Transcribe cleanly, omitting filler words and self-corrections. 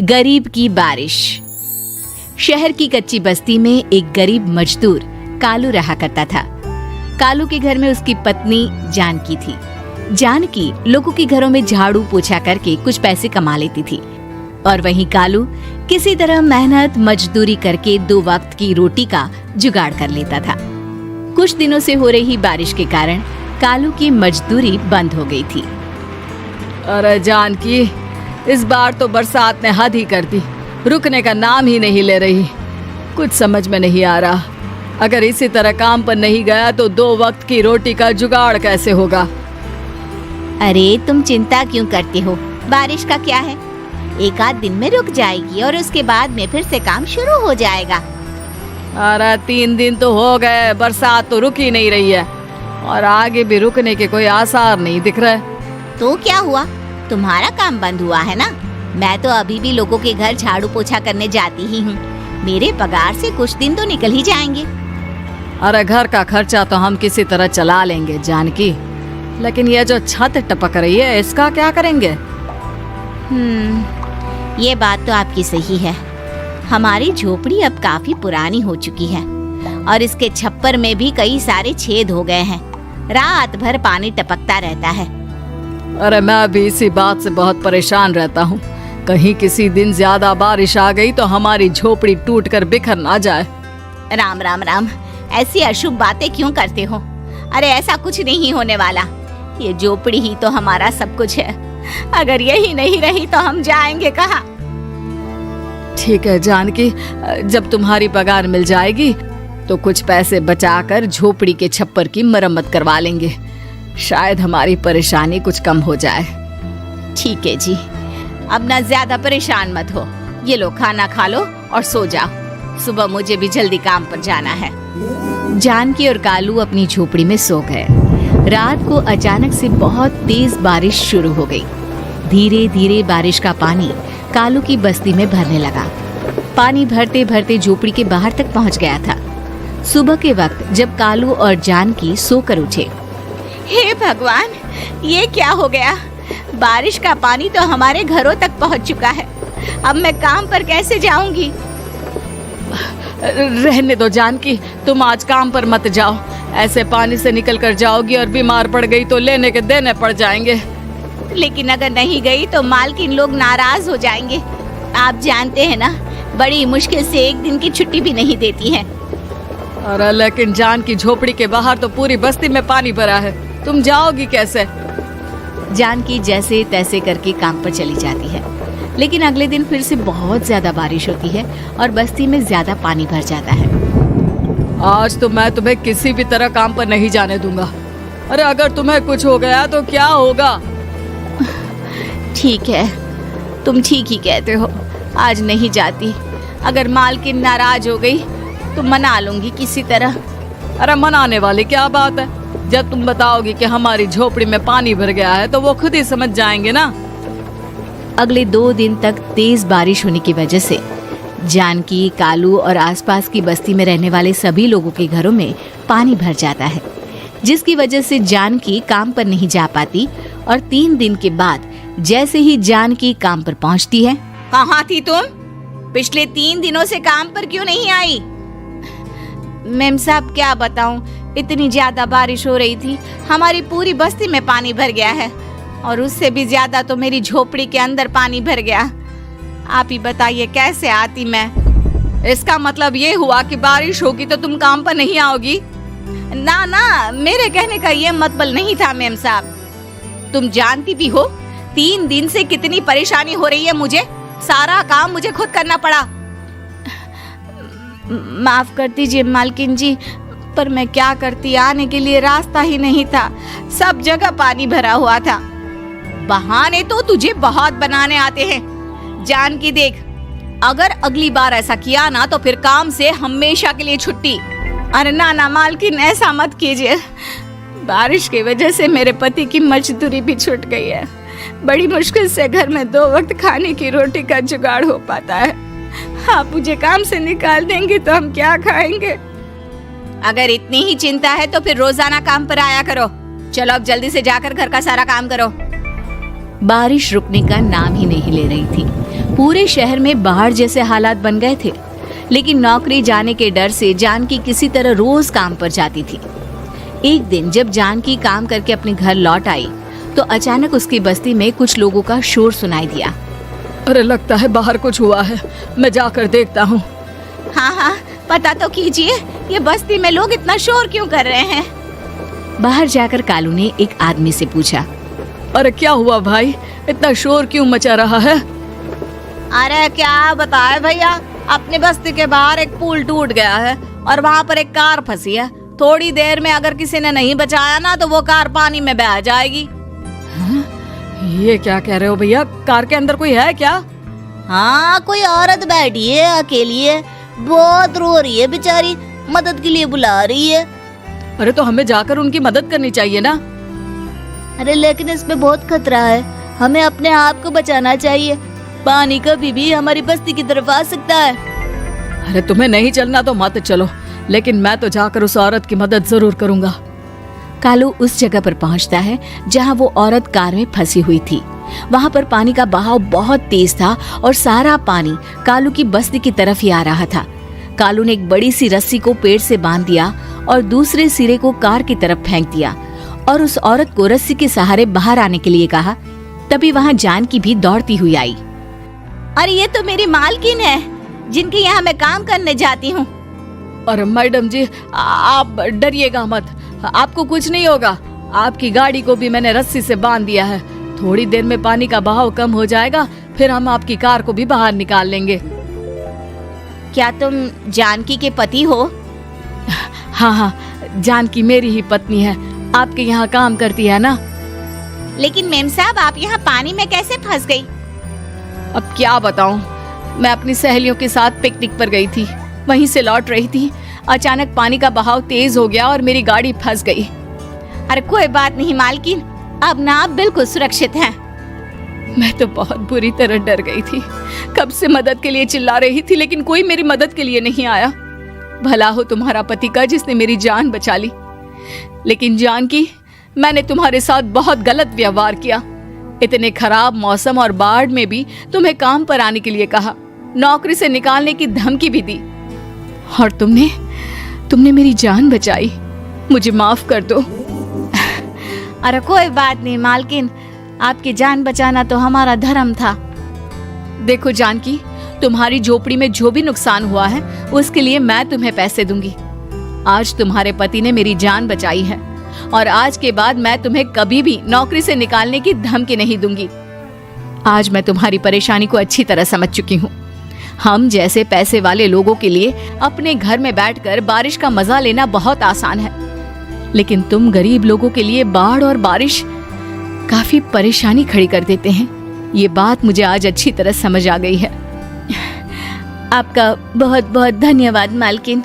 गरीब की बारिश। शहर की कच्ची बस्ती में एक गरीब मजदूर कालू रहा करता था। कालू के घर में उसकी पत्नी जानकी थी। जानकी लोगों के घरों में झाड़ू पोछा करके कुछ पैसे कमा लेती थी और वहीं कालू किसी तरह मेहनत मजदूरी करके 2 वक्त की रोटी का जुगाड़ कर लेता था। कुछ दिनों से हो रही बारिश के कारण कालू की मजदूरी बंद हो गई थी। अरे जानकी, इस बार तो बरसात ने हद ही कर दी, रुकने का नाम ही नहीं ले रही। कुछ समझ में नहीं आ रहा, अगर इसी तरह काम पर नहीं गया तो 2 वक्त की रोटी का जुगाड़ कैसे होगा। अरे तुम चिंता क्यों करते हो, बारिश का क्या है, 1 आध दिन में रुक जाएगी और उसके बाद में फिर से काम शुरू हो जाएगा। अरे 3 दिन तो हो गए, बरसात तो रुक ही नहीं रही है और आगे भी रुकने के कोई आसार नहीं दिख रहे। तो क्या हुआ, तुम्हारा काम बंद हुआ है ना? मैं तो अभी भी लोगों के घर झाड़ू पोछा करने जाती ही हूँ। मेरे पगार से कुछ दिन तो निकल ही जाएंगे। अरे घर का खर्चा तो हम किसी तरह चला लेंगे जानकी, लेकिन ये जो छत टपक रही है इसका क्या करेंगे? ये बात तो आपकी सही है। हमारी झोपड़ी अब काफी पुरानी हो चुकी है और इसके छप्पर में भी कई सारे छेद हो गए हैं। रात भर पानी टपकता रहता है। अरे मैं भी इसी बात से बहुत परेशान रहता हूँ। कहीं किसी दिन ज्यादा बारिश आ गई तो हमारी झोपड़ी टूटकर बिखर ना जाए। राम राम राम, ऐसी अशुभ बातें क्यों करते हो? अरे ऐसा कुछ नहीं होने वाला। ये झोपड़ी ही तो हमारा सब कुछ है। अगर यही नहीं रही तो हम जाएंगे कहाँ? ठीक है जानकी, जब तुम्हारी पगार मिल जाएगी तो कुछ पैसे बचाकर झोपड़ी के छप्पर की मरम्मत करवा लेंगे। शायद हमारी परेशानी कुछ कम हो जाए। ठीक है जी, अब ना ज्यादा परेशान मत हो। ये लो खाना खा लो और सो जाओ, सुबह मुझे भी जल्दी काम पर जाना है। जानकी और कालू अपनी झोपड़ी में सो गए। रात को अचानक से बहुत तेज बारिश शुरू हो गई। धीरे धीरे बारिश का पानी कालू की बस्ती में भरने लगा। पानी भरते भरते झोपड़ी के बाहर तक पहुंच गया था। सुबह के वक्त जब कालू और जानकी सोकर उठे, हे भगवान, ये क्या हो गया? बारिश का पानी तो हमारे घरों तक पहुंच चुका है। अब मैं काम पर कैसे जाऊंगी? रहने दो जानकी, तुम आज काम पर मत जाओ। ऐसे पानी से निकल कर जाओगी और बीमार पड़ गई तो लेने के देने पड़ जाएंगे। लेकिन अगर नहीं गई तो मालकिन लोग नाराज हो जाएंगे। आप जानते हैं ना, बड़ी मुश्किल से 1 दिन की छुट्टी भी नहीं देती है। अरे लेकिन जानकी, झोपड़ी के बाहर तो पूरी बस्ती में पानी भरा है, तुम जाओगी कैसे? जानकी जैसे तैसे करके काम पर चली जाती है, लेकिन अगले दिन फिर से बहुत ज्यादा बारिश होती है और बस्ती में ज्यादा पानी भर जाता है। आज तो मैं तुम्हें किसी भी तरह काम पर नहीं जाने दूंगा। अरे अगर तुम्हें कुछ हो गया तो क्या होगा? ठीक है, तुम ठीक ही कहते हो, आज नहीं जाती। अगर मालकिन नाराज हो गई तो मना लूंगी किसी तरह। अरे मनाने वाली क्या बात है? जब तुम बताओगी कि हमारी झोपड़ी में पानी भर गया है तो वो खुद ही समझ जाएंगे ना। अगले 2 दिन तक तेज बारिश होने की वजह से जानकी, कालू और आसपास की बस्ती में रहने वाले सभी लोगों के घरों में पानी भर जाता है, जिसकी वजह से जानकी काम पर नहीं जा पाती। और 3 दिन के बाद जैसे ही जानकी काम पर पहुंचती है, कहाँ थी तुम? पिछले 3 दिनों से काम पर क्यों नहीं आई? मेम साहब क्या बताऊं, इतनी ज्यादा बारिश हो रही थी, हमारी पूरी बस्ती में पानी भर गया है और उससे भी ज्यादा तो मेरी झोपड़ी के अंदर पानी भर गया। आप ही बताइए कैसे आती मैं? इसका मतलब ये हुआ कि बारिश होगी तो तुम काम पर नहीं आओगी? ना ना, मेरे कहने का ये मतलब नहीं था मेम साहब। तुम जानती भी हो 3 दिन से कितनी परेशानी हो रही है मुझे। सारा काम मुझे खुद करना पड़ा। माफ कर दीजिए मालकिन जी, पर मैं क्या करती, आने के लिए रास्ता ही नहीं था, सब जगह पानी भरा हुआ था। बहाने तो तुझे बहुत बनाने आते हैं। जानकी देख, अगर अगली बार ऐसा किया ना तो फिर काम से हमेशा के लिए छुट्टी। अरे ना ना मालकिन, ऐसा मत कीजिए। बारिश की वजह से मेरे पति की मजदूरी भी छूट गई है। बड़ी मुश्किल से घर में 2 वक्त खाने की रोटी का जुगाड़ हो पाता है। आप मुझे काम से निकाल देंगे तो हम क्या खाएंगे? अगर इतनी ही चिंता है तो फिर रोजाना काम पर आया करो। चलो अब जल्दी से जाकर घर का सारा काम करो। बारिश रुकने का नाम ही नहीं ले रही थी। पूरे शहर में बाढ़ जैसे हालात बन गए थे, लेकिन नौकरी जाने के डर से जानकी किसी तरह रोज काम पर जाती थी। एक दिन जब जानकी काम करके अपने घर लौट आई तो अचानक उसकी बस्ती में कुछ लोगों का शोर सुनाई दिया। अरे लगता है बाहर कुछ हुआ है, मैं जाकर देखता हूँ। हाँ हाँ, पता तो कीजिए, ये बस्ती में लोग इतना शोर क्यों कर रहे हैं। बाहर जाकर कालू ने एक आदमी से पूछा, अरे क्या हुआ भाई, इतना शोर क्यों मचा रहा है? अरे क्या बताए भैया, अपने बस्ती के बाहर एक पुल टूट गया है और वहाँ पर एक कार फंसी है। थोड़ी देर में अगर किसी ने नहीं बचाया ना तो वो कार पानी में बह जाएगी। ये क्या कह रहे हो भैया, कार के अंदर कोई है क्या? हाँ, कोई औरत बैठी है अकेली है, बहुत रो रही है बेचारी, मदद के लिए बुला रही है। अरे तो हमें जाकर उनकी मदद करनी चाहिए ना। अरे लेकिन इसमें बहुत खतरा है, हमें अपने आप को बचाना चाहिए। पानी कभी भी हमारी बस्ती की तरफ आ सकता है। अरे तुम्हें नहीं चलना तो मत चलो, लेकिन मैं तो जाकर उस औरत की मदद जरूर करूंगा। कालू उस जगह पर पहुंचता है जहां वो औरत कार में फंसी हुई थी। वहां पर पानी का बहाव बहुत तेज था और सारा पानी कालू की बस्ती की तरफ ही आ रहा था। कालू ने एक बड़ी सी रस्सी को पेड़ से बांध दिया और दूसरे सिरे को कार की तरफ फेंक दिया और उस औरत को रस्सी के सहारे बाहर आने के लिए कहा। तभी वहां जानकी भी दौड़ती हुई आई। अरे ये तो मेरी मालकिन है, जिनके यहाँ मैं काम करने जाती हूँ। अरे मैडम जी, आप डरिएगा मत, आपको कुछ नहीं होगा। आपकी गाड़ी को भी मैंने रस्सी से बांध दिया है। थोड़ी देर में पानी का बहाव कम हो जाएगा, फिर हम आपकी कार को भी बाहर निकाल लेंगे। क्या तुम जानकी के पति हो? हाँ हाँ, जानकी मेरी ही पत्नी है, आपके यहाँ काम करती है ना। लेकिन मेम साहब, आप यहाँ पानी में कैसे फंस गई? अब क्या बताऊं, मैं अपनी सहेलियों के साथ पिकनिक पर गई थी, वहीं से लौट रही थी। अचानक पानी का बहाव तेज हो गया और मेरी गाड़ी फंस गई। अरे कोई बात नहीं मालकिन, अब ना आप बिल्कुल सुरक्षित हैं। मैं तो बहुत बुरी तरह डर गई थी, कब से मदद के लिए चिल्ला रही थी, लेकिन कोई मेरी मदद के लिए नहीं आया। भला हो तुम्हारा पति का जिसने मेरी जान बचा ली। लेकिन जानकी, मैंने तुम्हारे साथ बहुत गलत व्यवहार किया। इतने खराब मौसम और बाढ़ में भी तुम्हें काम पर आने के लिए कहा, नौकरी से निकालने की धमकी भी दी, और तुमने मेरी जान बचाई। मुझे माफ कर दो। अरे कोई बात नहीं मालकिन, आपकी जान बचाना तो हमारा धर्म था। देखो जानकी, तुम्हारी झोपड़ी में जो भी नुकसान हुआ है उसके लिए मैं तुम्हें पैसे दूंगी। आज तुम्हारे पति ने मेरी जान बचाई है और आज के बाद मैं तुम्हें कभी भी नौकरी से निकालने की धमकी नहीं दूंगी। आज मैं तुम्हारी परेशानी को अच्छी तरह समझ चुकी हूँ। हम जैसे पैसे वाले लोगों के लिए अपने घर में बैठकर बारिश का मजा लेना बहुत आसान है, लेकिन तुम गरीब लोगों के लिए बाढ़ और बारिश काफी परेशानी खड़ी कर देते हैं। ये बात मुझे आज अच्छी तरह समझ आ गई है। आपका बहुत बहुत धन्यवाद मालकिन।